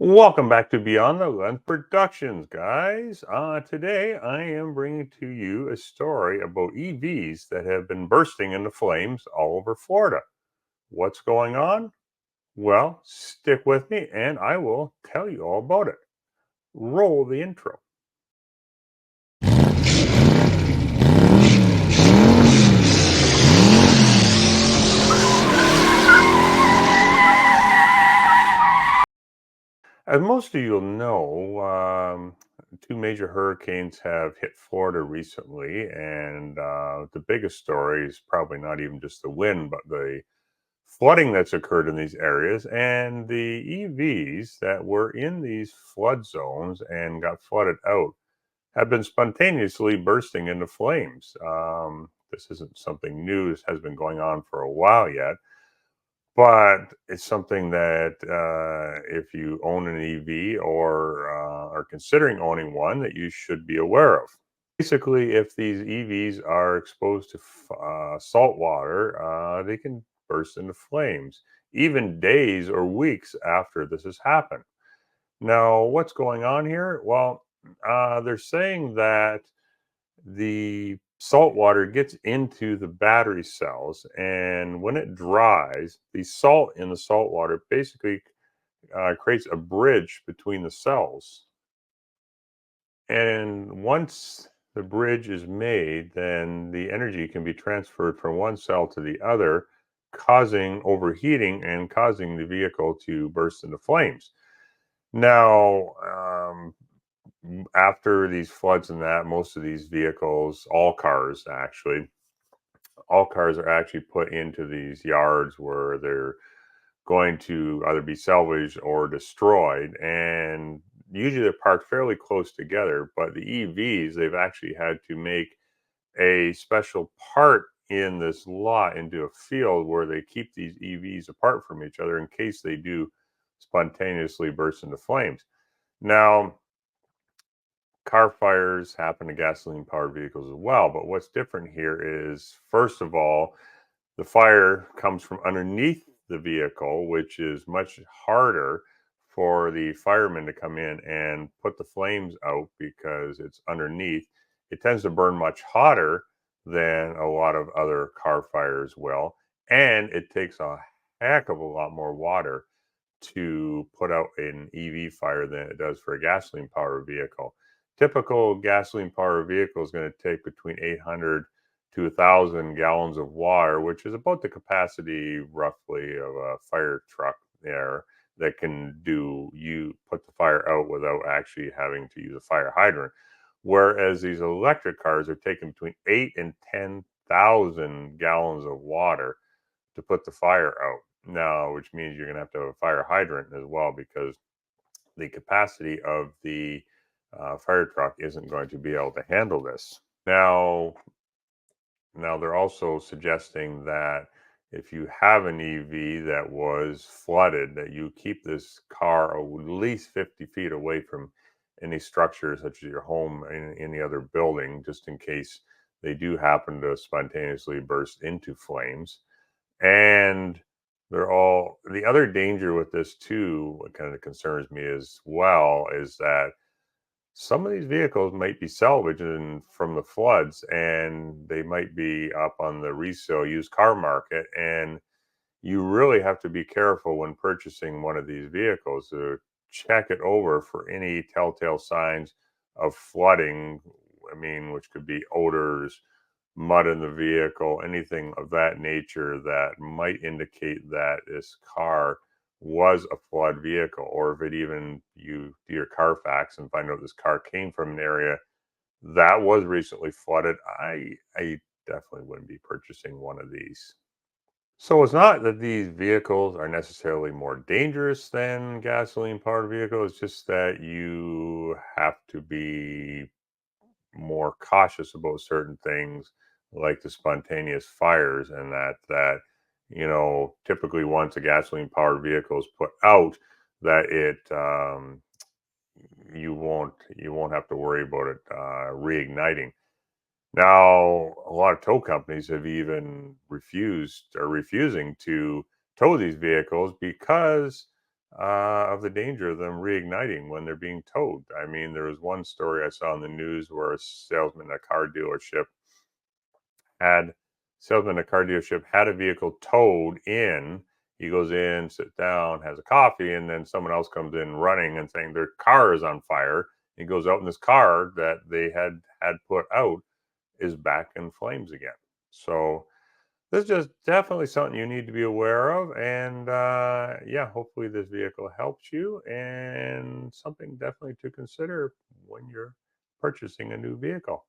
Welcome back to Beyond the Lens Productions, guys. Today, I am bringing to you a story about EVs that have been bursting into flames all over Florida. What's going on? Well, stick with me and I will tell you all about it. Roll the intro. As most of you will know, two major hurricanes have hit Florida recently, and the biggest story is probably not even just the wind, but the flooding that's occurred in these areas. And the EVs that were in these flood zones and got flooded out have been spontaneously bursting into flames. This isn't something new, this has been going on for a while yet. But it's something that if you own an EV or are considering owning one, that you should be aware of. Basically, if these EVs are exposed to salt water, they can burst into flames, even days or weeks after this has happened. Now, what's going on here? Well, they're saying that the salt water gets into the battery cells, and when it dries, the salt in the salt water basically creates a bridge between the cells. And once the bridge is made, then the energy can be transferred from one cell to the other, causing overheating and causing the vehicle to burst into flames. Now, after these floods and that, most of these vehicles, all cars are actually put into these yards where they're going to either be salvaged or destroyed. And usually they're parked fairly close together. But the EVs, they've actually had to make a special part in this lot into a field where they keep these EVs apart from each other in case they do spontaneously burst into flames. Now, car fires happen to gasoline powered vehicles as well. But what's different here is, first of all, the fire comes from underneath the vehicle, which is much harder for the firemen to come in and put the flames out because it's underneath. It tends to burn much hotter than a lot of other car fires will, and it takes a heck of a lot more water to put out an EV fire than it does for a gasoline powered vehicle. Typical gasoline powered vehicle is going to take between 800 to 1,000 gallons of water, which is about the capacity roughly of a fire truck there that can do you put the fire out without actually having to use a fire hydrant. Whereas these electric cars are taking between 8 and 10,000 gallons of water to put the fire out. Now, which means you're going to have a fire hydrant as well because the capacity of the fire truck isn't going to be able to handle this. Now they're also suggesting that if you have an EV that was flooded, that you keep this car at least 50 feet away from any structure, such as your home and any other building, just in case they do happen to spontaneously burst into flames. And the other danger with this too, what kind of concerns me as well, is that some of these vehicles might be salvaged from the floods and they might be up on the resale used car market. And you really have to be careful when purchasing one of these vehicles to check it over for any telltale signs of flooding. I mean, which could be odors, mud in the vehicle, anything of that nature that might indicate that this car was a flood vehicle, or if it even you do your Carfax and find out this car came from an area that was recently flooded, I definitely wouldn't be purchasing one of these. So it's not that these vehicles are necessarily more dangerous than gasoline powered vehicles, it's just that you have to be more cautious about certain things like the spontaneous fires, and typically once a gasoline powered vehicle is put out, that it you won't have to worry about it reigniting. Now, a lot of tow companies have even refusing to tow these vehicles because of the danger of them reigniting when they're being towed. I mean, there was one story I saw in the news where a salesman at a car dealership had had a vehicle towed in. He goes in, sits down, has a coffee, and then someone else comes in running and saying their car is on fire. He goes out, and this car that they had put out is back in flames again. So this is just definitely something you need to be aware of. And yeah, hopefully this vehicle helps you, and something definitely to consider when you're purchasing a new vehicle.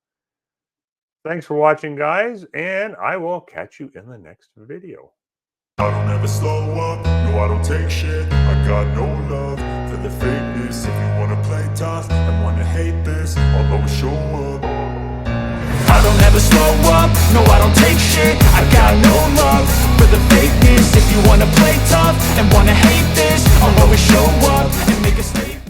Thanks for watching, guys, and I will catch you in the next video. I don't ever slow up, no I don't take shit. I got no love for the fakeness. If you wanna play tough and wanna hate this, I'll always show up. I don't ever slow up, no I don't take shit. I got no love for the fakeness. If you wanna play tough and wanna hate this, I'll always show up and make a stand.